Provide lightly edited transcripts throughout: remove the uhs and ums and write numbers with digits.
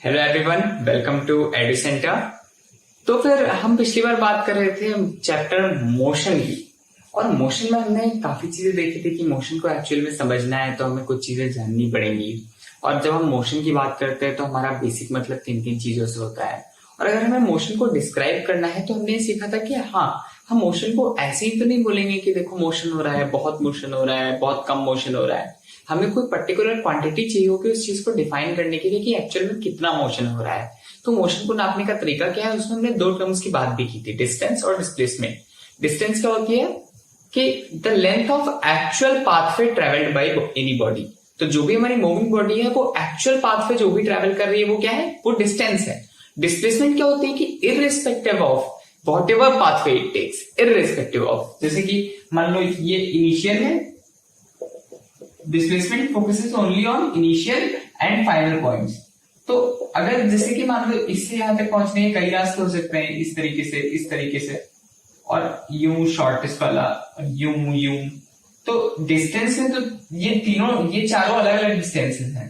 Hello everyone, welcome to edu center. तो फिर हम पिछली बार बात कर रहे थे चैप्टर मोशन की, और मोशन में हमने काफी चीजें देखी थी कि मोशन को एक्चुअल में समझना है तो हमें कुछ चीजें जाननी पड़ेंगी। और जब हम मोशन की बात करते हैं तो हमारा बेसिक मतलब किन किन चीजों से होता है, और अगर हमें मोशन को डिस्क्राइब करना है तो हमने ये सीखा था कि हाँ, हम मोशन को ऐसे ही तो नहीं बोलेंगे कि देखो मोशन हो रहा है, बहुत मोशन हो रहा है, बहुत कम मोशन हो रहा है। हमें कोई पर्टिकुलर क्वांटिटी चाहिए होगी उस चीज को डिफाइन करने के लिए कि एक्चुअल में कितना मोशन हो रहा है। तो मोशन को नापने का तरीका क्या है, उसमें हमने दो टर्म्स की बात भी की थी, डिस्टेंस और डिस्प्लेसमेंट। डिस्टेंस क्या होती है कि the length of actual pathway travelled by any body. तो जो भी हमारी मूविंग बॉडी है वो एक्चुअल पाथवे जो भी ट्रेवल कर रही है वो क्या है, वो डिस्टेंस है। डिस्प्लेसमेंट क्या होती है कि irrespective of whatever pathway it takes, irrespective of, जैसे कि मान लो ये इनिशियल है, displacement focuses only on initial and final points. तो अगर जैसे कि मान लो इससे यहां तक पहुंचने के कई रास्ते हो सकते हैं, इस तरीके से और यूं शॉर्टेस्ट वाला, यूं। तो डिस्टेंस में तो ये चारों अलग अलग डिस्टेंसेस हैं,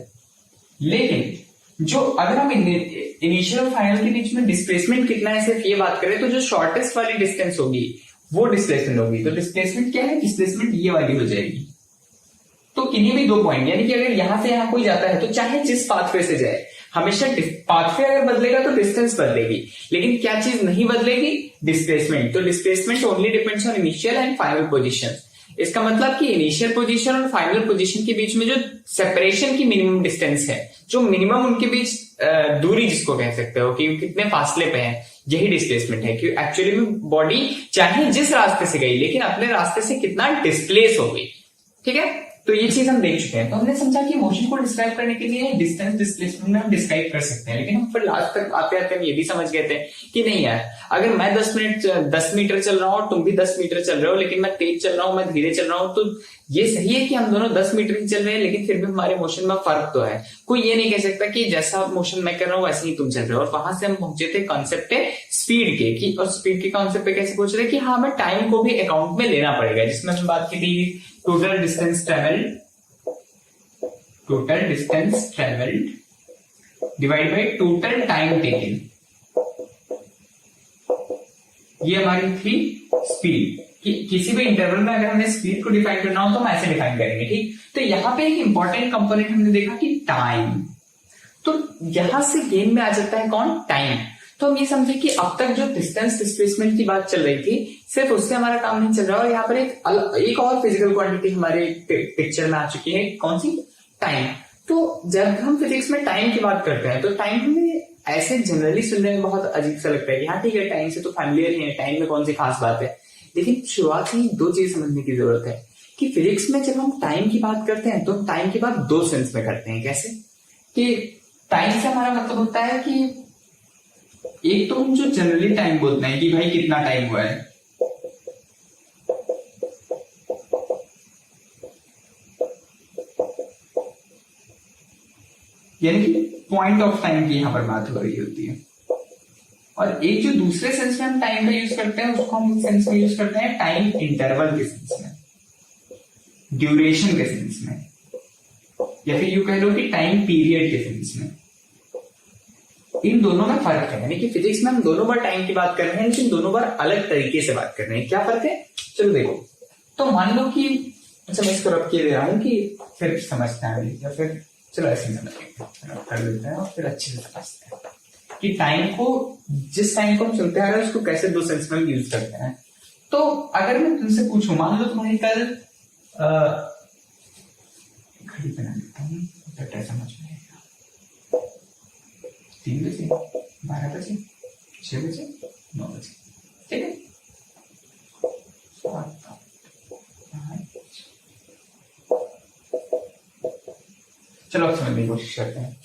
लेकिन जो अगर हम इनिशियल और फाइनल के बीच में डिस्प्लेसमेंट कितना है सिर्फ ये बात करें तो जो शॉर्टेस्ट वाली डिस्टेंस होगी वो डिस्प्लेसमेंट होगी। तो डिस्प्लेसमेंट क्या है, डिस्प्लेसमेंट ये वाली हो जाएगी। तो किन्हीं भी दो पॉइंट, यानी कि अगर यहां से यहां कोई जाता है तो चाहे जिस पाथवे से जाए, हमेशा पाथवे अगर बदलेगा तो डिस्टेंस बदलेगी, लेकिन क्या चीज नहीं बदलेगी, डिस्प्लेसमेंट। तो displacement only depends on initial and final position. इसका मतलब कि इनिशियल पोजीशन और फाइनल पोजीशन के बीच में जो सेपरेशन की मिनिमम डिस्टेंस है, जो मिनिमम उनके बीच दूरी जिसको कह सकते हो कि कितने फासले पे है, यही डिस्प्लेसमेंट है। कि एक्चुअली में बॉडी चाहे जिस रास्ते से गई लेकिन अपने रास्ते से कितना डिस्प्लेस हो गई। ठीक है, तो ये चीज हम देख चुके हैं। तो हमने समझा कि मोशन को डिस्क्राइब करने के लिए डिस्टेंस डिस्प्लेसमेंट में हम डिस्क्राइब कर सकते हैं, लेकिन हम फिर लास्ट तक आते आते हम ये भी समझ गए थे कि नहीं यार, अगर मैं 10 मीटर चल रहा हूं, तुम भी 10 मीटर चल रहे हो, लेकिन मैं तेज चल रहा हूं, मैं धीरे चल रहा हूं, तो ये सही है कि हम दोनों 10 मीटर ही चल रहे हैं, लेकिन फिर भी हमारे मोशन में फर्क तो है। कोई ये नहीं कह सकता कि जैसा मोशन मैं कर रहा हूं वैसे ही तुम चल रहे हो। और वहां से हम पहुंचे थे कॉन्सेप्ट है स्पीड के, कि और स्पीड के कॉन्सेप्ट पे कैसे पहुंच रहे कि हाँ, हमें टाइम को भी अकाउंट में लेना पड़ेगा, जिसमें हम बात की थी total distance travelled divide by total time taken. ये हमारी थी स्पीड, कि किसी भी इंटरवल में अगर हमें स्पीड को डिफाइन करना हो तो हम ऐसे डिफाइन करेंगे। ठीक, तो यहां पे एक इंपॉर्टेंट कंपोनेंट हमने देखा कि टाइम। तो यहां से गेम में आ जाता है कौन, टाइम। तो हम ये समझे कि अब तक जो डिस्टेंस डिस्प्लेसमेंट की बात चल रही थी, सिर्फ उससे हमारा काम नहीं चल रहा, और यहाँ पर एक और फिजिकल क्वांटिटी हमारे पिक्चर में आ चुकी है, कौन सी, टाइम। तो जब हम फिजिक्स में टाइम की बात करते हैं तो टाइम हमें ऐसे जनरली सुनने में बहुत अजीब सा लगता है कि हाँ ठीक है, टाइम से तो फैमिलियर ही है, टाइम में कौन सी खास बात है। लेकिन शुरुआत में दो चीज समझने की जरूरत है कि फिजिक्स में जब हम टाइम की बात करते हैं तो हम टाइम की बात दो सेंस में करते हैं। कैसे कि टाइम से हमारा मतलब होता है कि एक तो हम जो जनरली टाइम बोलते हैं कि भाई कितना टाइम हुआ है, यानी कि पॉइंट ऑफ टाइम की यहां पर बात हो रही होती है। और एक जो दूसरे सेंस में हम टाइम का यूज करते हैं उसको हम सेंस में यूज करते हैं टाइम इंटरवल के सेंस में, ड्यूरेशन के सेंस में, या फिर यू कह लो कि टाइम पीरियड के सेंस में। इन दोनों में फर्क है, यानी कि फिजिक्स में हम दोनों बार टाइम की बात कर रहे हैं, लेकिन दोनों बार अलग तरीके से बात कर रहे हैं। क्या फर्क है, चलो देखो। तो मान लो कि अच्छा, मैं इसको रख के दे रहा हूं कि फिर समझते हैं, या फिर चलो ऐसे कर देते हैं और फिर अच्छे से समझते हैं कि टाइम को, जिस टाइम को हम सुनते आ रहे हैं उसको कैसे दो सेंस में यूज करते हैं। तो अगर मैं तुमसे पूछूं, मान लो तुम्हारी कल घड़ी बना लेता हूँ, बेटर समझ में आएगा, 3 बजे, 12 बजे, 6 बजे, 9 बजे, ठीक है। चलो अब समझने की कोशिश करते हैं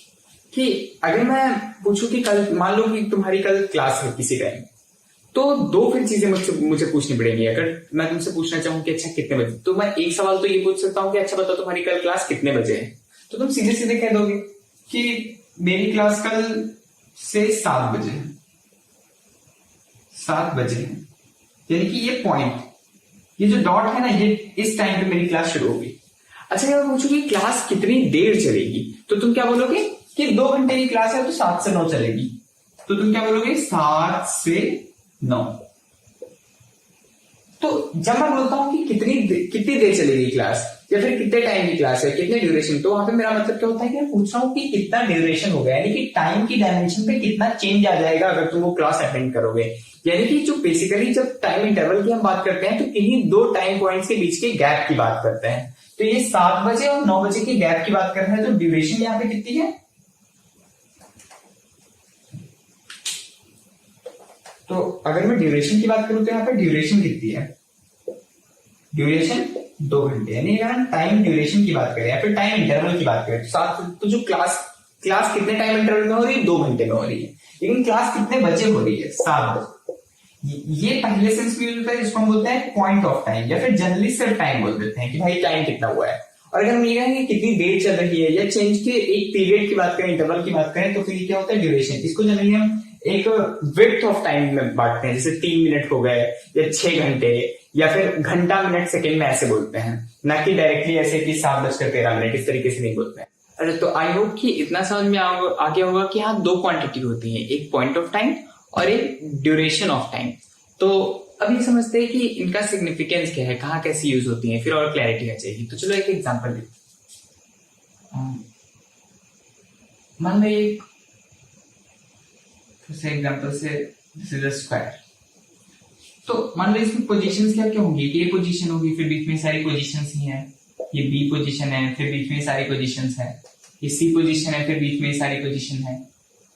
कि अगर मैं पूछूं कि कल, मान लो कि तुम्हारी कल क्लास है किसी टाइम, तो दो फिर चीजें मुझे पूछनी पड़ेगी। अगर मैं तुमसे पूछना चाहूँ कि अच्छा कितने बजे, तो मैं एक सवाल तो ये पूछ सकता हूँ कि अच्छा बताओ तुम्हारी कल क्लास कितने बजे है। तो तुम सीधे सीधे कह दोगे कि मेरी क्लास कल से 7 बजे है, 7 बजे है, यानी कि ये पॉइंट, ये जो डॉट है ना, ये इस टाइम पे मेरी क्लास शुरू होगी। अच्छा, मैं पूछूं कि क्लास कितनी देर चलेगी, तो तुम क्या बोलोगे, कि 2 घंटे की क्लास है तो 7 से 9 चलेगी, तो तुम क्या बोलोगे 7 से 9। तो जब मैं बोलता हूं कि कितनी देर चलेगी क्लास या फिर कितने टाइम की क्लास है, कितने ड्यूरेशन, तो वहां पे मेरा मतलब क्या होता है कि मैं पूछ रहा हूँ कि कितना ड्यूरेशन हो गया, यानी कि टाइम की डायमेंशन पे कितना चेंज आ जाएगा अगर तुम वो क्लास अटेंड करोगे। यानी कि जो बेसिकली जब टाइम इंटरवल की हम बात करते हैं तो इन्हीं 2 टाइम पॉइंट्स के बीच के गैप की बात करते हैं। तो ये 7 बजे और 9 बजे के गैप की बात कर रहे हैं, तो ड्यूरेशन यहाँ पे कितनी है, तो अगर मैं ड्यूरेशन की बात करूं तो यहाँ पे ड्यूरेशन कितनी है, ड्यूरेशन 2 घंटे। यानी अगर हम टाइम ड्यूरेशन की बात करें या फिर टाइम इंटरवल की बात करें तो जो क्लास कितने टाइम इंटरवल में हो रही है, 2 घंटे में हो रही है, लेकिन क्लास कितने बजे हो रही है, 7 बजे। ये पहले सेंस में यूज होता है जिसको हम बोलते हैं पॉइंट ऑफ टाइम या फिर जनरली सिर्फ टाइम बोल देते हैं कि भाई टाइम कितना हुआ है। और अगर हम ये कहेंगे कितनी देर चल रही है या चेंज के एक पीरियड की बात करें, इंटरवल की बात करें, तो फिर ये क्या होता है ड्यूरेशन। इसको जनरली हम एक विड्थ ऑफ टाइम में बांटते हैं, जैसे 3 मिनट हो गए या 6 घंटे या फिर घंटा मिनट सेकंड में ऐसे बोलते हैं, ना कि डायरेक्टली ऐसे कि 7:13 इस तरीके से नहीं बोलते हैं। अरे तो आई होप कि इतना समझ में आ गया होगा कि हाँ 2 क्वांटिटी होती है, एक पॉइंट ऑफ टाइम और एक ड्यूरेशन ऑफ टाइम। तो अभी समझते हैं कि इनका सिग्निफिकेंस क्या है, कहाँ कैसे यूज होती है, फिर और क्लैरिटी आ जाएगी। तो चलो एक एग्जाम्पल देखो। मान लो एक एग्जाम्पल से दिस इज अ स्क्वायर, तो मान लो इसमें पोजीशंस क्या क्या होंगी, ए पोजीशन होगी, फिर बीच में सारी पोजीशंस ही हैं, ये बी पोजीशन है, फिर बीच में सारी पोजीशंस है, ये सी पोजीशन है, फिर बीच में सारी पोजीशन है,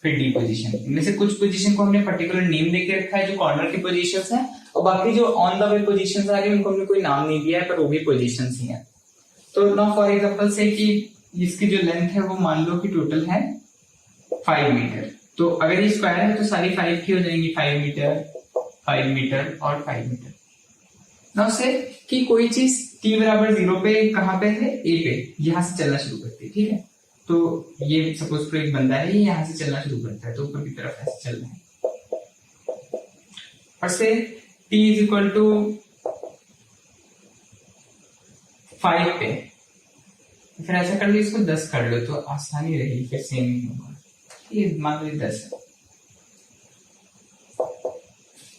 फिर डी पोजीशन। इनमें से कुछ पोजीशन को हमने पर्टिकुलर नेम देके रखा है जो कॉर्नर की पोजीशंस हैं, और बाकी जो ऑन द वे पोजीशंस आ रही है उनको हमने कोई नाम नहीं दिया है, पर वो भी पोजीशंस ही हैं। तो नाउ फॉर एग्जांपल से कि इसकी जो लेंथ है वो मान लो कि टोटल है 5 मीटर, तो अगर ये स्क्वायर है तो सारी 5 की हो जाएंगी, 5 मीटर 5 मीटर और 5 मीटर। नाउ से कि कोई चीज t बराबर 0 पे कहां पे है, a पे, यहां से चलना शुरू करती है, ठीक है। तो ये सपोज करो एक बंदा है, ये यहां से चलना शुरू करता है, तो ऊपर की तरफ ऐसे चल रहा है, और से t इज इक्वल टू 5 पे, फिर ऐसा कर लो, इसको 10 कर लो तो आसानी रहेगी, फिर सेम ही होगा। ये मान लो 10 है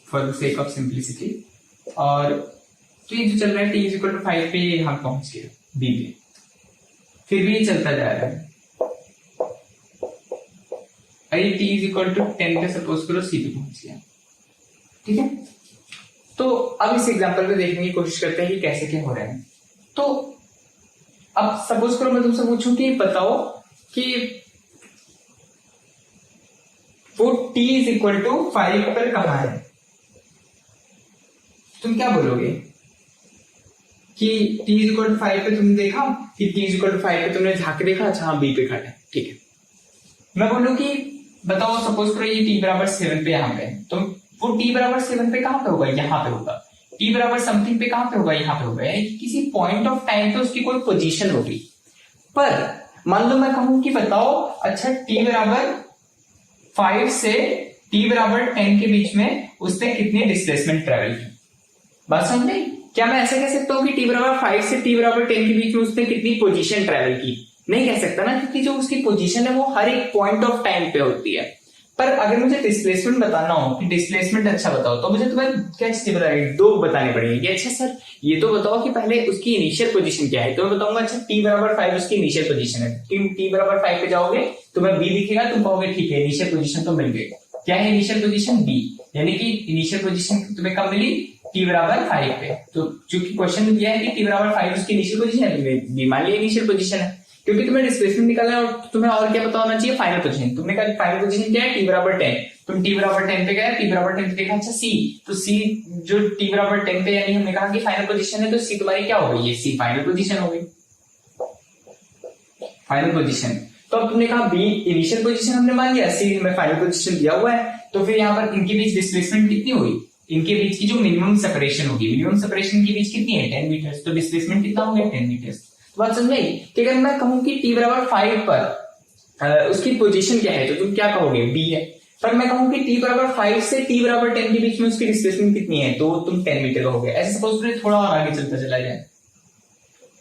for the sake of simplicity, और तो ये जो चल रहा है t इज इक्वल टू 5 पे, ये हम पहुंच गए b पे, फिर भी ये चलता जा रहा है, अरे t इज इक्वल टू 10 पे सपोज करो c पे पहुंच गया, ठीक है। तो अब इस एग्जांपल में देखने की कोशिश करते हैं कि कैसे क्या हो रहा है। तो अब सपोज करो मैं तुमसे पूछूं कि बताओ कि वो t इज इक्वल टू 5 पर कहां है, तुम क्या बोलोगे कि t इज इक्वल टू 5 पे तुमने देखा कि t इज इक्वल टू 5 पे तुमने झांक के देखा, अच्छा हाँ b पे खड़ा है, ठीक है। मैं बोलूं कि बताओ सपोज करो ये t बराबर 7 पे यहाँ पे, तो वो t बराबर 7 पे कहां पे होगा, यहाँ पे होगा, t बराबर समथिंग पे कहां पे होगा, यहाँ पे होगा, यानी किसी पॉइंट ऑफ टाइम पे उसकी कोई पोजीशन होगी। पर मान लो मैं कहूं कि बताओ अच्छा t बराबर 5 से t बराबर 10 के बीच में उसने कितनी डिस्प्लेसमेंट ट्रेवल की, बात समझ में? क्या मैं ऐसे कह सकता हूँ कि t बराबर 5 से t बराबर 10 के बीच में उसने कितनी पोजीशन ट्रेवल की? नहीं कह सकता ना, क्योंकि जो उसकी पोजीशन है वो हर एक पॉइंट ऑफ टाइम पे होती है। पर अगर मुझे डिस्प्लेसमेंट बताना हो कि डिस्प्लेसमेंट अच्छा बताओ, तो मुझे तुम्हें क्या चीजें बताएगी, 2 बताने पड़ेंगे। अच्छा सर ये तो बताओ कि पहले उसकी इनिशियल पोजीशन क्या है, तो मैं बताऊंगा अच्छा t बराबर 5 उसकी इनिशियल पोजीशन है, तुम t बराबर 5 पे जाओगे तुम्हें b दिखेगा, तुम कहोगे ठीक है इनिशियल पोजीशन तो मिल गई। क्या है इनिशियल पोजीशन, b, यानी कि इनिशियल पोजीशन तुम्हें कब मिली, t बराबर 5 पे। तो चूंकि क्वेश्चन में दिया है कि t बराबर 5 उसकी इनिशियल पोजीशन है, तुमने b मान लिया इनिशियल पोजीशन है, क्योंकि तुम्हें डिस्प्लेसमेंट निकालना है और तुम्हें और क्या पता होना चाहिए, फाइनल पोजीशन। तुमने कहा फाइनल पोजीशन क्या है, t बराबर 10, तुम t बराबर 10 पे गए, t बराबर 10 पे देखा अच्छा c, तो c जो t बराबर 10 पे, यानी हमने कहा कि फाइनल पोजीशन है, तो c तुम्हारी क्या हो गई, ये c फाइनल पोजीशन हो गई, फाइनल पोजीशन। तो अब तुमने कहा b इनिशियल पोजीशन हमने मान लिया, c में फाइनल पोजीशन दिया हुआ है, तो फिर यहाँ पर इनके बीच डिस्प्लेसमेंट कितनी हुई, इनके बीच की जो मिनिमम सेपरेशन होगी, मिनिमम सेपरेशन के बीच कितनी है 10 मीटर, तो डिस्प्लेसमेंट कितना हो गया 10 मीटर। तो बात समझ आई कि अगर मैं कहूं कि t बराबर 5 पर उसकी पोजीशन क्या है, तो तुम क्या कहोगे b है। पर मैं कहूं कि t बराबर 5 से t बराबर 10 के बीच में उसकी डिस्प्लेसमेंट कितनी है, तो तुम 10 मीटर कहोगे। ऐसे सपोज करो थोड़ा और आगे चलता चला जाए,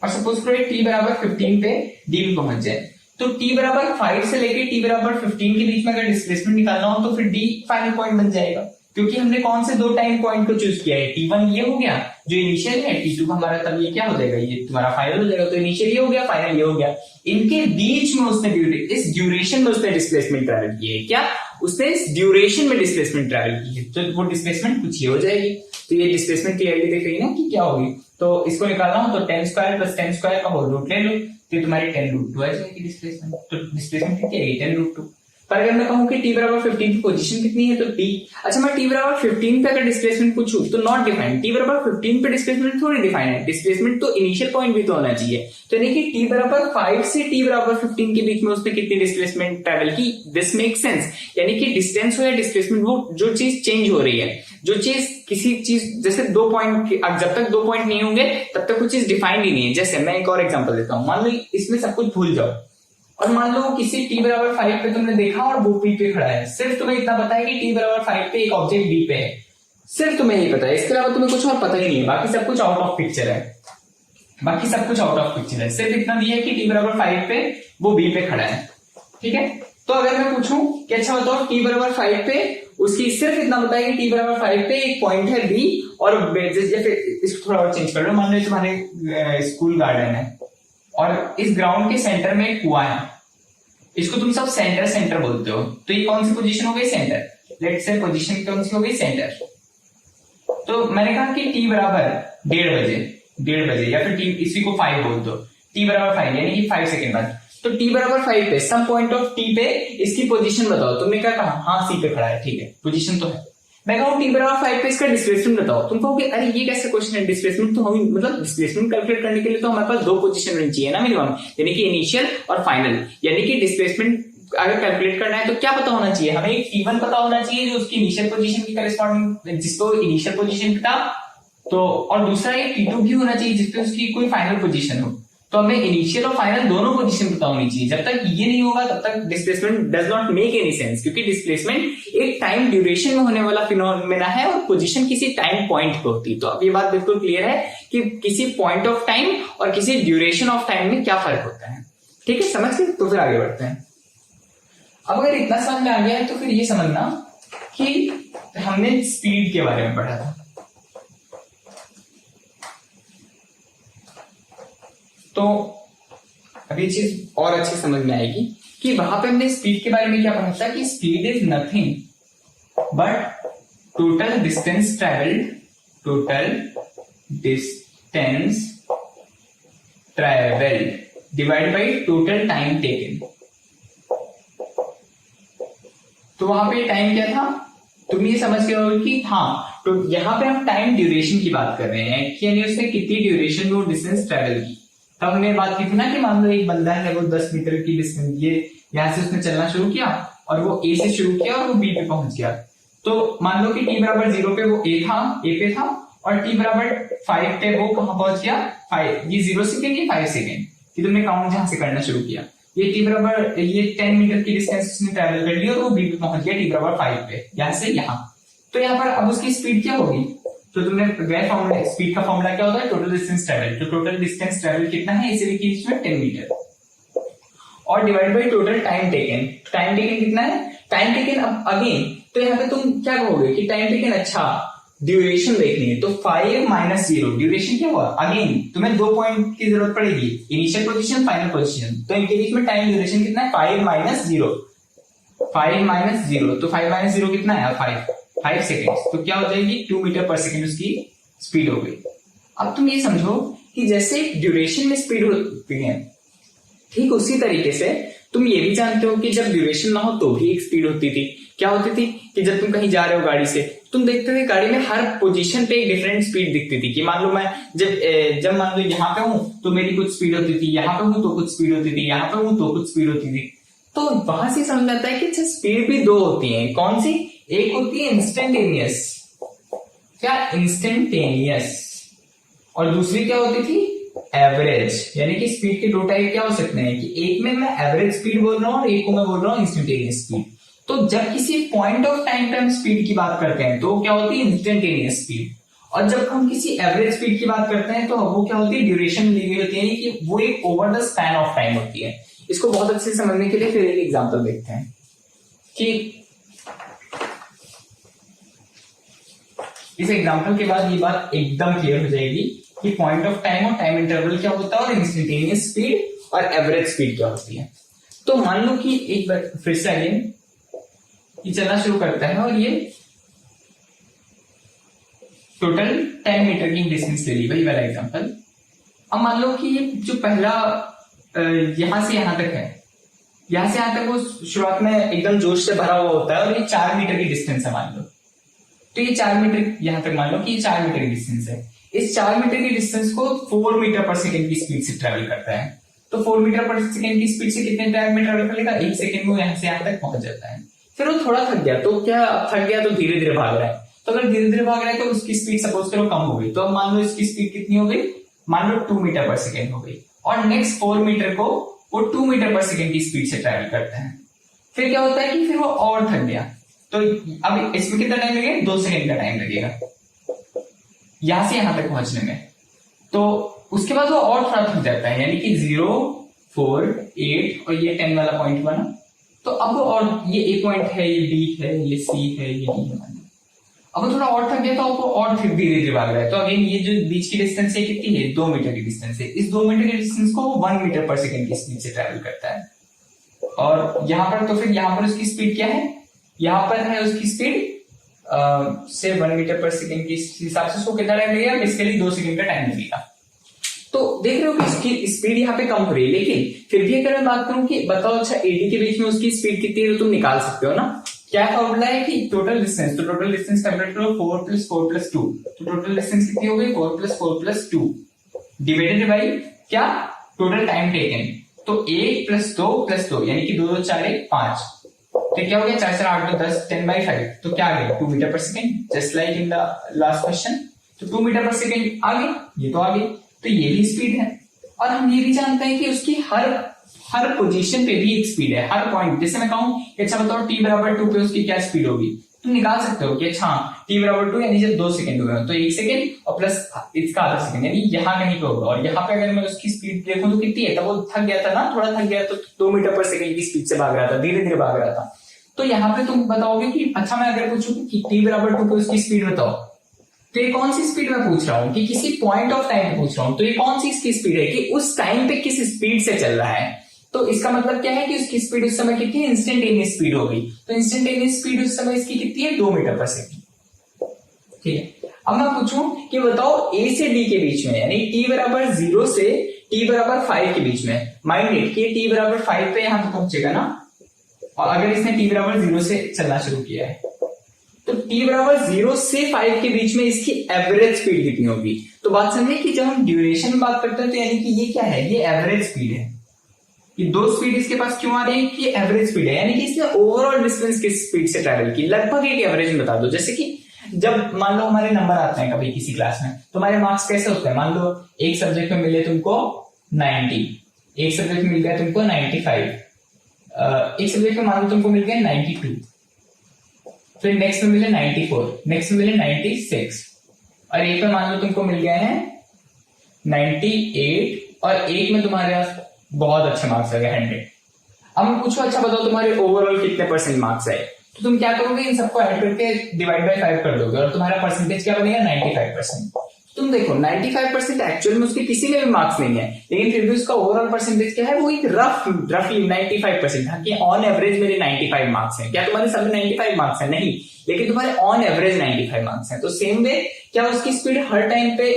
और सपोज करो t बराबर 15 पे d में पहुंच जाए, तो t बराबर 5 से लेके t बराबर 15 के बीच में अगर डिस्प्लेसमेंट निकालना हो तो फिर d फाइनल पॉइंट बन जाएगा, क्योंकि हमने कौन से दो टाइम पॉइंट को चूज किया है, t1 ये हो गया जो इनिशियल है, t2 हमारा तब ये क्या हो जाएगा, ये तुम्हारा फाइनल हो जाएगा। तो इनिशियल ये हो गया, फाइनल ये हो गया, इनके बीच में उसने इस ड्यूरेशन में उसने डिस्प्लेसमेंट ट्रैवल की है। क्या उसने इस ड्यूरेशन में डिस्प्लेसमेंट ट्रैवल की है, तो वो डिस्प्लेसमेंट कुछ ये हो जाएगी। तो ये डिस्प्लेसमेंट क्लियरली दिख रही है ना कि क्या होगी। तो इसको निकालना हो तो 10 स्क्वायर प्लस 10 स्क्वायर का होल रूट ले लो, तो तुम्हारी 10√2 आ जाएगी डिस्प्लेसमेंट। तो डिस्प्लेसमेंट कितनी आएगी 10√2। पर अगर मैं कहूं कि t बराबर 15 की पोजीशन कितनी है तो t, अच्छा मैं t बराबर 15 पे अगर डिस्प्लेसमेंट पूछूं तो नॉट डिफाइंड, t बराबर 15 पे डिस्प्लेसमेंट थोड़ी डिफाइंड है, डिस्प्लेसमेंट तो इनिशियल पॉइंट भी तो होना चाहिए। तो यानी कि t बराबर 5 से t बराबर 15 के बीच में उसने कितनी डिस्प्लेसमेंट ट्रैवल की, दिस मेक सेंस। यानी कि डिस्टेंस हो या डिस्प्लेसमेंट, वो जो चीज चेंज हो रही है, जो चीज किसी चीज जैसे 2 पॉइंट, जब तक 2 पॉइंट नहीं होंगे तब तक वो चीज डिफाइंड ही नहीं है। जैसे मैं एक और एग्जांपल देता हूं, मान लो इसमें सब कुछ भूल जाओ और मान लो किसी t बराबर 5 पे तुमने देखा और वो b पे खड़ा है, सिर्फ तुम्हें इतना पता है कि t बराबर 5 पे एक ऑब्जेक्ट b पे है, सिर्फ तुम्हें यही पता है, इसके अलावा तुम्हें कुछ और पता ही नहीं है, बाकी सब कुछ आउट ऑफ पिक्चर है, बाकी सब कुछ आउट ऑफ पिक्चर है, सिर्फ इतना दिया है कि t बराबर 5 पे वो b पे खड़ा है। ठीक है, तो अगर मैं पूछूं कि अच्छा बताओ t बराबर 5 पे उसकी सिर्फ इतना पता है कि t बराबर 5 पे एक पॉइंट है b, और फिर इसको थोड़ा और चेंज कर लो, मान लो तुम्हारे स्कूल गार्डन है और इस ग्राउंड के सेंटर में एक कुआं है, इसको तुम सब सेंटर बोलते हो, तो ये कौन सी पोजीशन हो गई, सेंटर। लेट्स से पोजीशन कौन सी हो गई, सेंटर। तो मैंने कहा कि t बराबर 1:30 बजे या फिर t इसी को 5 बोल दो, t बराबर 5 यानी कि 5 सेकंड बाद, तो t बराबर 5 पे सम पॉइंट ऑफ t पे इसकी पोजीशन बताओ। तुमने क्या कहा, हाँ c पे खड़ा है, ठीक है पोजीशन तो है। मैं कहूँ t बराबर 5 पे इसका डिस्प्लेसमेंट बताओ, तुम कहोगे अरे ये कैसे क्वेश्चन है, डिस्प्लेसमेंट तो हम मतलब डिस्प्लेसमेंट कैलकुलेट करने के लिए तो हमारे पास 2 पोजीशन होनी चाहिए ना मिनिमम, यानी कि इनिशियल और फाइनल। यानी कि डिस्प्लेसमेंट अगर कैलकुलेट करना है तो क्या पता होना चाहिए, हमें एक t1 पता होना चाहिए जो उसकी इनिशियल पोजीशन की करेस्पॉन्डिंग, जिसको इनिशियल पोजीशन था, तो और दूसरा एक t2 भी होना चाहिए जिसपे उसकी कोई फाइनल पोजीशन हो। तो हमें इनिशियल और फाइनल दोनों पोजीशन पता होनी चाहिए। जब तक ये नहीं होगा तब तक displacement does not make any sense, क्योंकि डिस्प्लेसमेंट एक टाइम ड्यूरेशन में होने वाला फिनोमेना है और पोजीशन किसी टाइम पॉइंट पे होती है। तो अब ये बात बिल्कुल क्लियर है कि किसी पॉइंट ऑफ टाइम और किसी ड्यूरेशन ऑफ टाइम में क्या फर्क होता है। ठीक है, समझ गए? तो फिर आगे बढ़ते हैं। अब अगर इतना समझ में आ गया है तो फिर ये समझना कि हमने स्पीड के बारे में पढ़ा था, तो अब ये चीज और अच्छी समझ में आएगी कि वहां पे हमने स्पीड के बारे में क्या पढ़ा था कि speed is nothing but total distance travelled divide by total time taken. तो वहां पे टाइम क्या था, तुम ये समझ गए हो कि हाँ, तो यहाँ पे हम टाइम ड्यूरेशन की बात कर रहे हैं कि यानी उसने कितनी ड्यूरेशन में वो डिस्टेंस ट्रैवल की। तब हमने बात की थी ना कि मान लो एक बंदा है, वो 10 मीटर की डिस्टेंस, ये यहाँ से उसने चलना शुरू किया और वो ए से शुरू किया और वो बी पे पहुंच गया। तो मान लो कि t बराबर 0 पे वो ए पे था और t बराबर 5 पे वो कहां पहुंच गया, 5, ये 0 सेकेंड, ये 5 सेकेंड कि तुमने काउंट जहां से करना शुरू किया। ये t बराबर ये 10 मीटर की डिस्टेंस उसने ट्रैवल कर ली और वो बी पे पहुंच गया t बराबर 5 पे, यहाँ से यहाँ। तो यहाँ पर अब उसकी स्पीड क्या होगी, तो तुमने गए फॉर्मूला, स्पीड का फॉर्मूला क्या होता है, टोटल डिस्टेंस ट्रैवल। तो टोटल डिस्टेंस ट्रैवल कितना है, इसे लिखिए इसमें 10 मीटर और divide by total time taken. Time taken कितना है, टाइम टेकन अब अगेन, तो यहाँ पे तुम क्या कहोगे कि टाइम टेकन, अच्छा ड्यूरेशन देखनी है तो 5 माइनस 0, ड्यूरेशन क्या हुआ, अगेन तुम्हें 2 पॉइंट की जरूरत पड़ेगी, इनिशियल पोजीशन, फाइनल पोजीशन। तो इनके बीच में टाइम ड्यूरेशन कितना है, 5 माइनस 0, 5 माइनस 0, तो 5 माइनस 0 कितना है, 5 सेकेंड। तो क्या हो जाएगी, 2 मीटर पर सेकेंड उसकी स्पीड हो गई। अब तुम ये समझो कि जैसे ड्यूरेशन में स्पीड होती है, ठीक उसी तरीके से तुम ये भी जानते हो कि जब ड्यूरेशन ना हो तो भी एक स्पीड होती थी। क्या होती थी कि जब तुम कहीं जा रहे हो गाड़ी से, तुम देखते थे गाड़ी में हर पोजीशन पे एक डिफरेंट स्पीड दिखती थी कि मान लो मैं जब मान लो यहाँ पे हूं तो मेरी कुछ स्पीड होती थी, यहाँ पे हूं तो कुछ स्पीड होती थी, यहाँ पे हूं तो कुछ स्पीड होती थी। तो वहां से समझ आता है कि अच्छा स्पीड भी 2 होती है। कौन सी, एक होती है इंस्टेंटेनियस, क्या इंस्टेंटेनियस, और दूसरी क्या होती थी, एवरेज। यानी कि स्पीड के 2 टाइप क्या हो सकते हैं कि एक में मैं एवरेज स्पीड बोल रहा हूं और एक को मैं बोल रहा हूं इंस्टेंटेनियस स्पीड। तो जब किसी पॉइंट ऑफ टाइम पे हम स्पीड की बात करते हैं तो क्या होती है, इंस्टेंटेनियस स्पीड, और जब हम किसी एवरेज स्पीड की बात करते हैं तो वो क्या होती है, ड्यूरेशन ली गई होती है कि वो एक over the span of time होती है। इसको बहुत अच्छे से समझने के लिए फिर एक एग्जांपल देखते हैं कि इस एग्जांपल के बाद ये बात एकदम क्लियर हो जाएगी कि पॉइंट ऑफ टाइम और टाइम इंटरवल क्या होता है और इंस्टेंटेनियस स्पीड और एवरेज स्पीड क्या होती है। तो मान लो कि एक बार फिर से अगेन ये चलना शुरू करता है और ये टोटल 10 मीटर की डिस्टेंस ले ली, वही वाला एग्जांपल। अब मान लो कि ये जो पहला यहां से यहां तक है, यहां से यहां तक वो शुरुआत में एकदम जोश से भरा हुआ होता है और ये 4 मीटर की डिस्टेंस है मान लो। तो ये 4 मीटर यहां तक मान लो कि ये 4 मीटर की डिस्टेंस है। इस 4 मीटर की डिस्टेंस को 4 मीटर पर सेकेंड की स्पीड से ट्रेवल करता है। तो 4 मीटर पर सेकेंड की स्पीड से कितने टाइम में ट्रेवल करेगा? 1 सेकेंड में यहां से यहां तक पहुंच जाता है। फिर वो थोड़ा थक गया, तो क्या थक गया तो धीरे धीरे भाग रहा है। तो अगर धीरे धीरे भाग रहा है तो उसकी स्पीड सपोज करो कम हो गई, तो अब मान लो इसकी स्पीड कितनी हो गई? मान लो 2 मीटर पर सेकेंड हो गई। और नेक्स्ट 4 मीटर को वो 2 मीटर पर सेकेंड की स्पीड से ट्रेवल करता है। फिर क्या होता है कि फिर वो और थक गया, तो अब इसमें कितना टाइम लगेगा? 2 सेकेंड का टाइम लगेगा यहां से यहां तक पहुंचने में। तो उसके बाद वो और थोड़ा थक जाता है, यानी कि 0, 4, 8 और ये 10 वाला पॉइंट बना। तो अब वो और ये ए पॉइंट है, ये बी है, ये सी है, ये डी है। अब वो थोड़ा और थक गया तो अब वो और फिर धीरे धीरे भाग रहा है। तो अगेन ये जो बीच की डिस्टेंस है कितनी है? 2 मीटर की डिस्टेंस है। इस 2 मीटर की डिस्टेंस को वो 1 मीटर पर सेकेंड की स्पीड से ट्रेवल करता है। और यहाँ पर तो फिर यहाँ पर उसकी स्पीड क्या है? यहाँ पर है उसकी स्पीड से 1 मीटर पर सेकेंड के हिसाब से उसको कितना टाइम लगेगा? बेसिकली 2 सेकेंड का टाइम लगेगा। तो देख रहे हो कि इसकी स्पीड यहाँ पे कम हो रही है, लेकिन फिर भी अगर मैं बात करूं कि बताओ अच्छा एडी के बीच में उसकी स्पीड कितनी है, तो तुम निकाल सकते हो ना। क्या फॉर्मूला है कि टोटल डिस्टेंस, तो टोटल डिस्टेंस कैलकुलेट करो 4 + 4 + 2। तो टोटल डिस्टेंस कितनी हो गई? 4 + 4 + 2 डिवाइडेड बाई क्या? Total time taken. तो 1 + 2 + 2 यानी कि 2 2 4 1 5। तो क्या हो गया? 4 4 8 9 10 10/5। तो क्या आ गया? 2 मीटर पर second, just like in the last question. तो 2 मीटर पर सेकेंड आ गई, ये तो आ गई। तो ये भी स्पीड है। और हम ये भी जानते हैं कि उसकी हर पोजीशन पे भी एक स्पीड है, हर पॉइंट। जैसे मैं कहूं कि अच्छा बताओ t = 2 पे उसकी क्या स्पीड होगी, तुम निकाल सकते हो कि अच्छा t = 2 यानी जब 2 सेकंड होगा तो 1 सेकंड और प्लस इसका आधा सेकंड, यानी यहाँ कहीं पे होगा। और यहाँ पे अगर मैं उसकी स्पीड देखूं तो कितनी है? तब वो थक गया था ना, थोड़ा थक गया, तो 2 मीटर पर सेकंड की स्पीड से भाग रहा था, धीरे धीरे भाग रहा था। तो यहाँ पे तुम बताओगे कि अच्छा मैं अगर पूछूं कि t = 2 पे उसकी स्पीड बताओ, तो ये कौन सी स्पीड मैं पूछ रहा हूँ? कि किसी पॉइंट ऑफ टाइम पे पूछ रहा हूँ। तो ये कौन सी इसकी स्पीड है कि उस टाइम पे किस स्पीड से चल रहा है। तो इसका मतलब क्या है कि उसकी स्पीड उस समय कितनी है? इंस्टेंटेनियस स्पीड हो गई। तो इंस्टेंटेनियस स्पीड उस समय इसकी कितनी है? 2 मीटर पर सेकंड। ठीक है। अब मैं पूछूं कि बताओ ए से डी के बीच में, यानी t = 0 से t = 5 के बीच में, माइंड इट कि t = 5 पे यहां तक पहुंचेगा ना। और अगर इसने t = 0 से चलना शुरू किया है, तो t = 0 से 5 के बीच में इसकी एवरेज स्पीड कितनी होगी? तो बात समझे कि जब हम ड्यूरेशन में बात करते हैं तो यानी कि ये क्या है? ये एवरेज स्पीड है। ये 2 स्पीड इसके पास क्यों आ रही है? कि एवरेज स्पीड है, यानी कि इसने ओवरऑल डिस्टेंस किस स्पीड से ट्रैवल की, लगभग एक एवरेज में बता दो। जैसे कि जब मान लो हमारे नंबर आते हैं कभी किसी क्लास में, तो हमारे मार्क्स कैसे होते हैं? मान लो एक सब्जेक्ट में मिले तुमको 90, एक सब्जेक्ट में मिल गया तुमको 95, एक सब्जेक्ट में मान लो तुमको मिल गया 92, फिर नेक्स्ट में मिले 94, नेक्स्ट में मिले 96, और एक में मान लो तुमको मिल गए हैं 98, और एक में तुम्हारे पास बहुत अच्छे मार्क्स आ गए 100। अब मैं पूछो अच्छा बताओ तुम्हारे ओवरऑल कितने % मार्क्स आए, तो तुम क्या करोगे? इन सबको ऐड करके डिवाइड बाय 5 कर दोगे और तुम्हारा परसेंटेज क्या बनेगा? 95%। तुम देखो 95% एक्चुअल में उसके किसी में भी मार्क्स नहीं है, लेकिन फिर भी उसका ओवरऑल परसेंटेज क्या है? वो एक रफली 95%। हाँ, कि ऑन एवरेज मेरे 95 मार्क्स हैं। क्या तुम्हारे सब 95 मार्क्स है? नहीं, लेकिन तुम्हारे ऑन एवरेज 95 मार्क्स हैं। तो सेम वे क्या उसकी स्पीड हर टाइम पे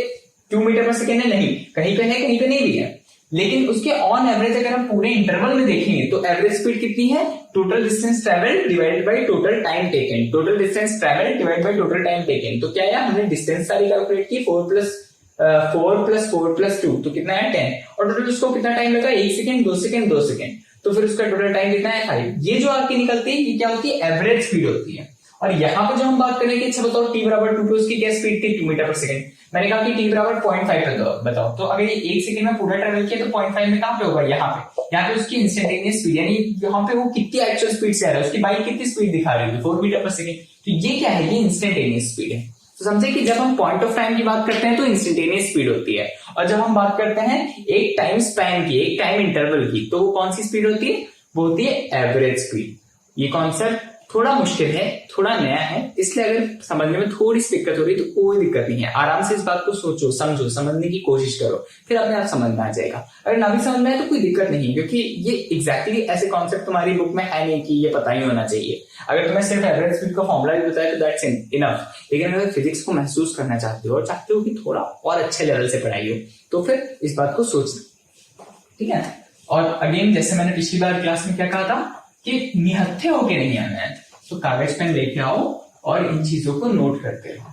2 मीटर पर सेकेंड है? नहीं, कहीं पे है, कहीं पे नहीं भी है। लेकिन उसके ऑन एवरेज अगर हम पूरे इंटरवल में देखेंगे तो एवरेज स्पीड कितनी है? Total distance travel divided by total time taken. Total distance travel divided by total time taken. तो क्या है? हमने डिस्टेंस सारी कैलकुलेट की, 4 + 4 + 2, तो कितना है? 10। और टोटल उसको कितना टाइम लगा? 1 सेकंड, 2 सेकंड, 2 सेकंड। तो फिर उसका टोटल टाइम कितना है? 5। ये जो आपकी निकलती है ये क्या होती है? एवरेज स्पीड होती है। और यहाँ पे जो हम बात करें कि अच्छा बताओ t = 2 पे उसकी क्या स्पीड थी? 2 मीटर पर सेकंड। मैंने कहा कि t = 0.5 पे बताओ, तो अगर ये 1 सेकंड में पूरा ट्रेवल किया तो 0.5 में कहां पे होगा? यहाँ पे उसकी इंस्टेंटेनियस स्पीड, यानी यहाँ पे वो कितनी एक्चुअल स्पीड से आ रहा है, उसकी बाइक कितनी स्पीड दिखा रही है? 4 मीटर पर सेकंड। तो ये क्या है? ये इंस्टेंटेनियस स्पीड है। तो समझे कि जब हम पॉइंट ऑफ टाइम की बात करते हैं तो इंस्टेंटेनियस स्पीड होती है, और जब हम बात करते हैं एक टाइम स्पैन की, एक टाइम इंटरवल की, तो वो कौन सी स्पीड होती है? वो होती है एवरेज स्पीड। ये कॉन्सेप्ट थोड़ा मुश्किल है, थोड़ा नया है, इसलिए अगर समझने में थोड़ी सी दिक्कत हो रही तो कोई दिक्कत नहीं है, आराम से इस बात को सोचो, समझो, समझने की कोशिश करो, फिर अपने आप समझ में आ जाएगा। अगर ना भी समझ में आए तो कोई दिक्कत नहीं, क्योंकि ये एग्जैक्टली ऐसे कॉन्सेप्ट तुम्हारी बुक में है नहीं कि ये पता ही होना चाहिए। अगर तुम्हें सिर्फ एवरेज स्पीड का फॉर्मूला भी बताया तो दैट्स इनफ, लेकिन अगर फिजिक्स को महसूस करना चाहते हो और चाहते हो कि थोड़ा और अच्छे लेवल से पढ़ाई हो, तो फिर इस बात को सोचना, ठीक है। और अगेन जैसे मैंने पिछली बार क्लास में क्या कहा था कि निहत्थे होके नहीं आना है, तो कागज पेन लेके आओ और इन चीजों को नोट करते रहो।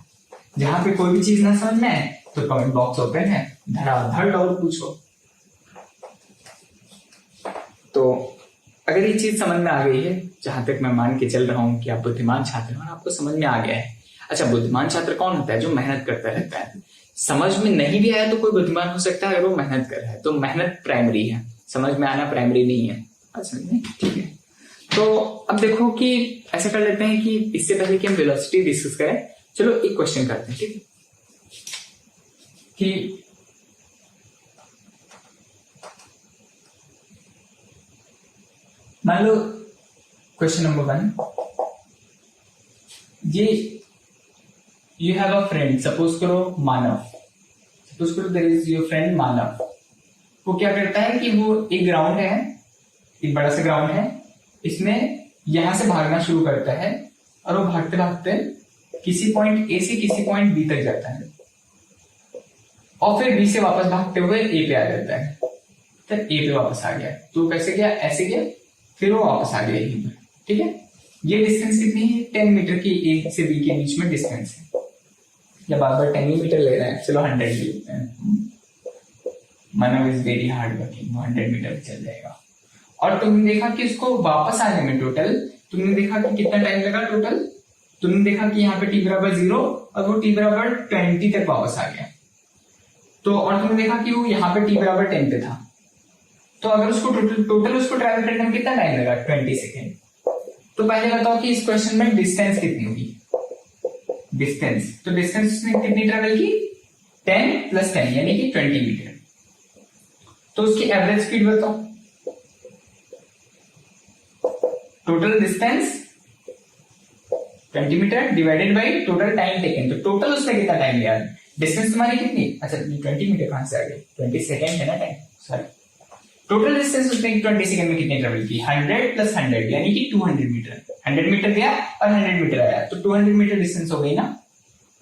जहां पे कोई भी चीज ना समझ में आए तो कमेंट बॉक्स ओपन है, धड़ाधड़ डाउट पूछो। तो अगर ये चीज समझ में आ गई है, जहां तक मैं मान के चल रहा हूं कि आप बुद्धिमान छात्र हो और आपको समझ में आ गया है। अच्छा, बुद्धिमान छात्र कौन होता है? जो मेहनत करता रहता है। समझ में नहीं भी आया तो कोई बुद्धिमान हो सकता है अगर वो मेहनत कर रहा है, तो मेहनत प्राइमरी है, समझ में आना प्राइमरी नहीं है। अच्छा, ठीक है। तो अब देखो कि ऐसा कर लेते हैं कि इससे पहले कि हम वेलोसिटी डिस्कस करें, चलो एक क्वेश्चन करते हैं, ठीक है? कि मान लो क्वेश्चन नंबर 1, ये you have a friend, suppose करो मानव, सपोज करो देयर इज योर फ्रेंड मानव। वो क्या करता है कि वो एक ग्राउंड है, एक बड़ा सा ग्राउंड है, इसमें यहां से भागना शुरू करता है और वो भागते भागते किसी पॉइंट ए से किसी पॉइंट बी तक जाता है और फिर बी से वापस भागते हुए ए पे आ जाता है, तो ए पे वापस आ गया। तो कैसे गया? ऐसे गया, फिर वो वापस आ गया यहीं पर, ठीक है। ये डिस्टेंस कितनी है? 10 मीटर की ए से बी के बीच में डिस्टेंस है, या बार बार 10 मीटर ले रहे हैं, चलो 100 भी लेते हैं। Manav is very hard working, 100 metre चल जाएगा। और तुमने देखा कि इसको वापस आने में टोटल तुमने देखा कि कितना टाइम लगा टोटल? तुमने देखा कि यहाँ पे t बराबर 0 और वो t बराबर 20 तक वापस आ गया। तो और तुमने देखा कि वो यहाँ पे t बराबर 10 पे था, तो अगर उसको टोटल उसको ट्रैवल करने में कितना टाइम लगा? 20 सेकेंड। तो पहले बताओ कि इस क्वेश्चन में डिस्टेंस कितनी होगी? डिस्टेंस, तो डिस्टेंस उसने कितनी ट्रेवल की? 10 + 10 यानी कि 20 मीटर। तो उसकी एवरेज स्पीड बताओ। Total distance 20 meter divided by total time taken, तो टोटल उसने कितना टाइम लिया? डिस्टेंस तुम्हारी कितनी? अच्छा, 20 मीटर कहां से आ गई? 20 सेकेंड है ना टाइम, सॉरी। टोटल डिस्टेंस उसने 20 सेकेंड में कितनी ट्रेवल की? 100 + 100 यानी कि 200 मीटर। 100 मीटर गया और 100 मीटर आया, तो 200 मीटर डिस्टेंस हो गई ना।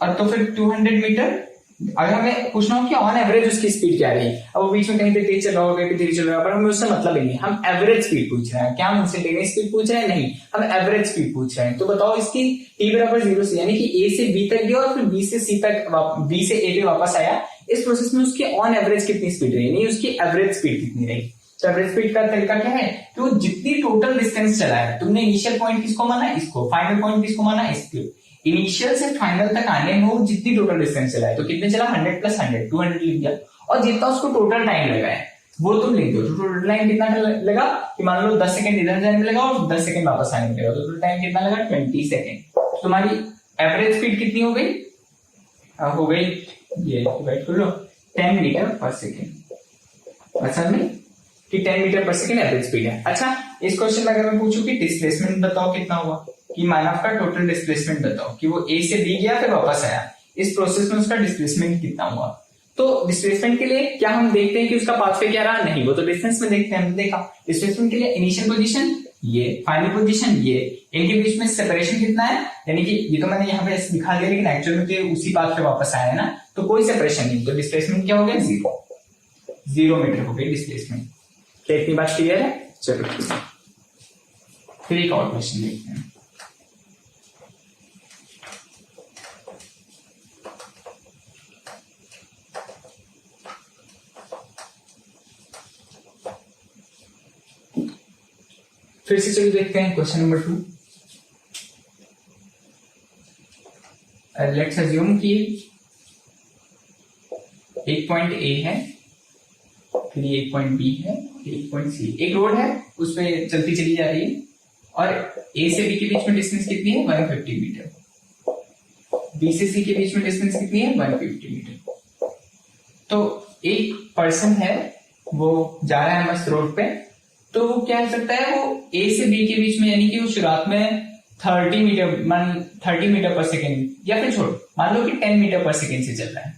और तो फिर 200 मीटर अगर हमें पूछना हो कि ऑन एवरेज उसकी स्पीड क्या रही, अब वो बीच में कहीं पे तेज चल रहा होगा, कहीं पे धीरे चल रहा होगा, पर हमें उससे मतलब ही नहीं, हम एवरेज स्पीड पूछ रहे हैं। क्या हम इंस्टेंटेनियस स्पीड पूछ रहे हैं? नहीं, हम एवरेज स्पीड पूछ रहे हैं। तो बताओ इसकी t बराबर 0 से यानी कि a से b तक गया और फिर b से c तक, b से a पे वापस आया, इस प्रोसेस में उसकी ऑन एवरेज कितनी स्पीड रही, नहीं उसकी एवरेज स्पीड कितनी रही। तो एवरेज स्पीड का तरीका क्या है कि वो जितनी टोटल डिस्टेंस चला है, तुमने इनिशियल पॉइंट किसको माना? इसको। फाइनल पॉइंट किसको माना? इसको। इनिशियल से फाइनल तक आने में वो जितनी टोटल डिस्टेंस चला है, तो कितने चला? 100 + 100 200 लिख दिया, और जितना उसको टोटल टाइम लगा है वो तुम लिख दो। तो टोटल टाइम कितना लगा कि मान लो 10 सेकंड इधर जाने में लगा और 10 सेकंड वापस आने में लगा, तो टोटल टाइम कितना लगा? 20 सेकंड। तुम्हारी एवरेज स्पीड कितनी हो गई? हो गई, ये डिवाइड कर लो, 10 मीटर पर सेकेंड। अच्छा नहीं कि 10 मीटर पर सेकेंड एवरेज स्पीड है। अच्छा, इस क्वेश्चन में अगर मैं पूछूं कि डिस्प्लेसमेंट बताओ कितना हुआ, कि मानव का टोटल डिस्प्लेसमेंट बताओ, कि वो ए से बी गया फिर वापस आया, इस प्रोसेस में उसका डिस्प्लेसमेंट कितना हुआ। तो डिस्प्लेसमेंट के लिए क्या हम देखते हैं कि उसका पाथवे क्या रहा? नहीं, वो तो डिस्टेंस में देखते हैं। हमने देखा डिस्प्लेसमेंट के लिए इनिशियल पोजीशन ये, फाइनल पोजीशन ये, इनके बीच में सेपरेशन कितना है, यानी कि ये तो मैंने यहाँ पे ऐसे दिखा दिया, लेकिन एक्चुअल में तो उसी पाथ पे वापस आया है ना, तो कोई सेपरेशन नहीं, तो डिस्प्लेसमेंट क्या हो गया? 0 मीटर हो गई डिस्प्लेसमेंट। क्या इतनी बात क्लियर है? चलो फिर एक और क्वेश्चन देखते हैं। फिर से चलिए देखते हैं क्वेश्चन नंबर 2। लेट्स अज्यूम कि एक पॉइंट ए है, फिर ये एक पॉइंट बी है, एक पॉइंट सी। एक रोड है, उस पर चलती चली जा रही है और ए से बी के बीच में डिस्टेंस कितनी है? 150 मीटर। बी से सी के बीच में डिस्टेंस कितनी है 150 मीटर। तो एक पर्सन है वो जा रहा है मस्त रोड पे, तो वो क्या कर सकता है, वो ए से बी के बीच में यानी कि वो शुरुआत में 30 मीटर पर सेकेंड या फिर छोड़ मान लो कि 10 मीटर पर सेकेंड से चल रहा है,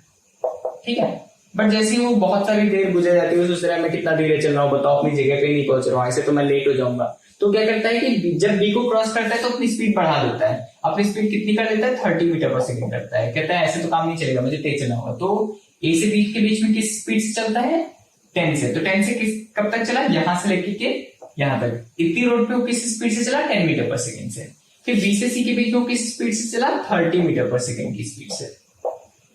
ठीक है। बट जैसे ही वो बहुत सारी देर गुजर जाती है, सोच रहा है मैं कितना धीरे चल रहा हूँ, बताओ अपनी जगह पे नहीं पहुंच रहा हूँ, ऐसे तो मैं लेट हो जाऊंगा। तो क्या करता है कि जब बी को क्रॉस करता है तो अपनी स्पीड बढ़ा देता है, अपनी स्पीड कितनी कर देता है 30 मीटर पर सेकेंड करता है, कहता है ऐसे तो काम नहीं चलेगा, मुझे तेज चलना होगा। तो ए से बी के बीच में किस स्पीड से चलता है 10 से, तो 10 से कब तक चला, यहां से लेके के यहां तक, इतनी रोड पे वो किस स्पीड से चला 10 मीटर पर सेकेंड से। फिर बी से सी के बीच में किस स्पीड से चला 30 मीटर पर सेकेंड की स्पीड से।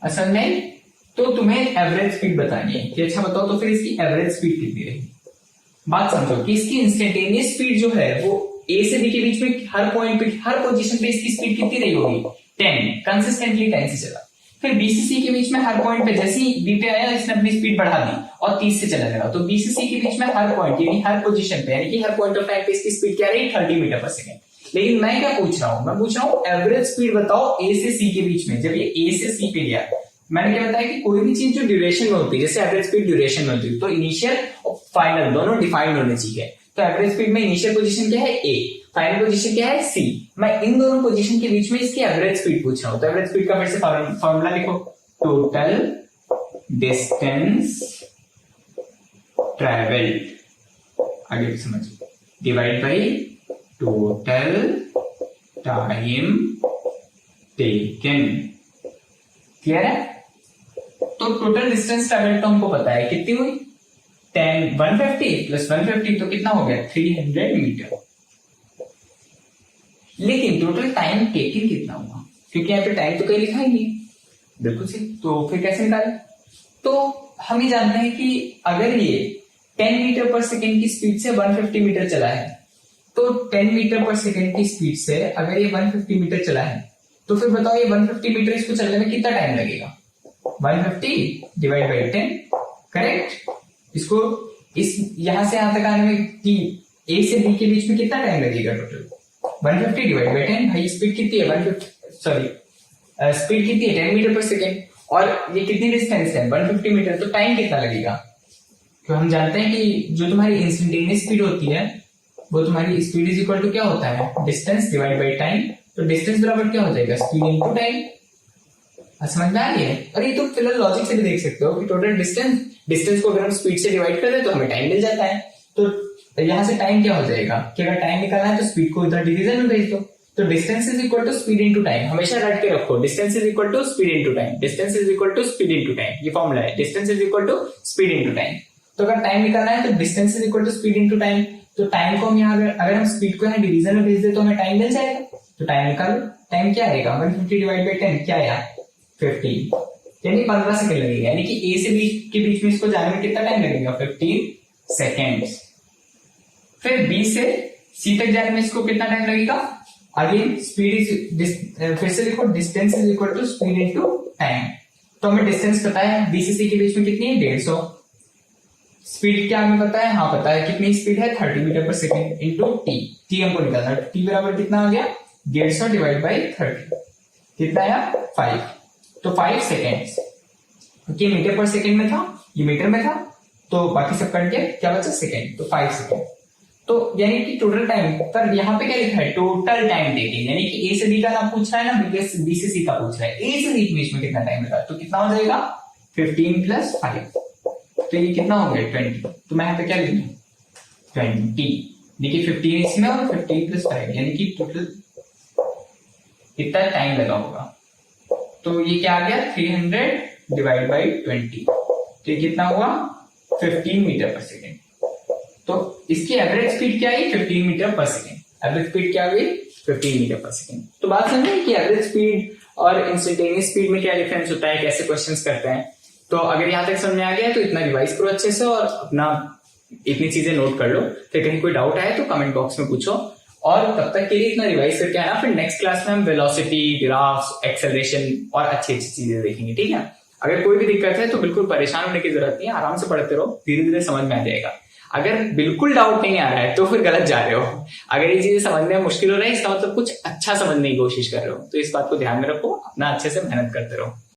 असल में तो तुम्हें एवरेज स्पीड बतानी है कि अच्छा बताओ तो फिर इसकी एवरेज स्पीड कितनी रहेगी। बात समझो कि इसकी इंस्टेंटेनियस स्पीड जो है वो ए से बी के बीच में हर पॉइंट पे हर पोजीशन पे इसकी स्पीड कितनी रही होगी 10, कंसिस्टेंटली 10 से चला। फिर बी से सी के बीच में हर पॉइंट पे जैसे ही बी पे आया इसने अपनी स्पीड बढ़ा दी और 30 से चलने लगा, तो बी से सी के बीच में हर पॉइंट यानी हर पोजीशन पे यानी कि हर पॉइंट ऑफ टाइम पे इसकी स्पीड क्या रही 30 मीटर पर सेकेंड। लेकिन मैं क्या पूछ रहा हूं, मैं पूछ रहा हूं एवरेज स्पीड बताओ ए से सी के बीच में। जब ये ए से सी पे गया, मैंने क्या बताया कि कोई भी चीज जो ड्यूरेशन में होती है, जैसे एवरेज स्पीड ड्यूरेशन में होती है, तो इनिशियल और फाइनल दोनों डिफाइंड होने चाहिए। तो एवरेज स्पीड में इनिशियल पोजीशन क्या है ए, फाइनल पोजीशन क्या है सी, मैं इन दोनों पोजीशन के बीच में इसकी एवरेज स्पीड पूछ रहा हूं। तो एवरेज स्पीड का फिर से फॉर्मूला लिखो, टोटल डिस्टेंस ट्रेवल्ड, आगे समझो, divide by total time taken. Clear है? तो टोटल डिस्टेंस ट्रेवल तो हमको पता है कितनी हुई 150 प्लस 150 तो कितना हो गया 300 मीटर। लेकिन टोटल टाइम टेकिंग कितना हुआ, क्योंकि यहाँ पे टाइम तो कहीं लिखा ही नहीं, बिल्कुल सही। तो फिर कैसे निकाले, तो हम ये जानते हैं कि अगर ये 10 मीटर पर सेकेंड की स्पीड से 150 मीटर चला है, तो 10 मीटर पर सेकेंड की स्पीड से अगर ये 150 मीटर चला है, तो फिर बताओ ये 150 मीटर इसको चलने में कितना टाइम लगेगा, 150 डिवाइड बाई 10, करेक्ट। इसको इस यहां से यहां तक आने में कि ए से बी के बीच में कितना टाइम लगेगा टोटल 150 डिवाइड बाई 10। भाई स्पीड कितनी है 150, सॉरी स्पीड कितनी है 10 मीटर पर सेकेंड, और ये कितनी डिस्टेंस है 150 मीटर, तो टाइम कितना लगेगा। तो हम जानते हैं कि जो तुम्हारी इंस्टेंटेनियस स्पीड होती है वो तुम्हारी स्पीड इज इक्वल टू क्या होता है डिस्टेंस डिवाइड बाई टाइम। तो डिस्टेंस बराबर क्या हो जाएगा स्पीड इनटू टाइम। समझ में आ रही है? और ये तो फिलहाल लॉजिक से भी देख सकते हो कि टोटल डिस्टेंस को अगर हम स्पीड से डिवाइड कर दें तो हमें टाइम मिल जाता है। तो यहां से टाइम क्या हो जाएगा कि अगर टाइम निकालना है तो स्पीड को इधर डिवीजन में भेज दो। तो distance is equal to speed into time, हमेशा रट के रखो, distance is equal to speed into time, distance is equal to speed into time, ये फॉर्मूला है, distance is equal to speed into time. तो अगर टाइम निकालना है तो distance is equal to speed into time. तो टाइम को हम यहाँ अगर हम स्पीड को यहाँ डिवीजन में भेज दे तो हमें टाइम मिल जाएगा। तो टाइम निकालो, टाइम क्या आएगा 150 डिवाइड बाई 10 क्या आया 15, यानी 15 सेकंड लगेगा, यानी कि ए से बी के बीच में इसको जाने में कितना टाइम लगेगा 15 सेकेंड्स। फिर बी से सी तक जाने में इसको कितना टाइम लगेगा, अगेन स्पीड इज फिर से लिखो distance is equal to speed into time. तो हमें डिस्टेंस पता है बी से सी के बीच में कितनी है 150, स्पीड क्या हमें पता है, हाँ पता है कितनी स्पीड है 30 मीटर पर सेकेंड इंटू टी हमको निकालना है। टी बराबर कितना आ गया 150 डिवाइड बाई 30, कितना आया 5। तो 5 सेकेंड्स, ये मीटर पर सेकेंड में था, ये मीटर में था, तो बाकी सब कट गया, क्या बचा सेकेंड, तो 5 सेकेंड। तो यानी कि टोटल टाइम पर यहाँ पे क्या लिखा है टोटल टाइम टेकिंग, यानी कि ए से बी का ना पूछ रहा है ना बी से सी का पूछ रहा है, ए से बी के बीच में कितना टाइम लगा, तो कितना हो जाएगा 15 प्लस 5, तो ये कितना हो गया 20। तो मैं यहाँ पे क्या लिख दूं 20, देखिए 15 इसमें और 15 प्लस 5, यानी कि टोटल कितना टाइम लगा होगा। तो ये क्या आ गया 300 डिवाइड बाई 20, तो ये कितना हुआ 15 मीटर पर सेकेंड। तो इसकी एवरेज स्पीड क्या है 15 मीटर पर सेकेंड, एवरेज स्पीड क्या हुई 15 मीटर पर सेकेंड। तो बात समझे कि एवरेज स्पीड और इंस्टेंटेनियस स्पीड में क्या डिफरेंस होता है, कैसे क्वेश्चंस करते हैं। तो अगर यहाँ तक समझ में आ गया तो इतना रिवाइज करो अच्छे से और अपना इतनी चीजें नोट कर लो। फिर कहीं कोई डाउट आए तो कमेंट बॉक्स में पूछो, और तब तक के लिए इतना रिवाइज करके आना। फिर नेक्स्ट क्लास में हम वेलोसिटी, ग्राफ्स, एक्सेलरेशन और अच्छी अच्छी चीजें देखेंगे, ठीक है। अगर कोई भी दिक्कत है तो बिल्कुल परेशान होने की जरूरत नहीं है, आराम से पढ़ते रहो, धीरे धीरे समझ में आ जाएगा। अगर बिल्कुल डाउट नहीं आ रहा है तो फिर गलत जा रहे हो। अगर ये चीजें समझने में मुश्किल हो रहा है इसका मतलब कुछ अच्छा समझने की कोशिश कर रहे हो। तो इस बात को ध्यान में रखो, अपना अच्छे से मेहनत करते रहो।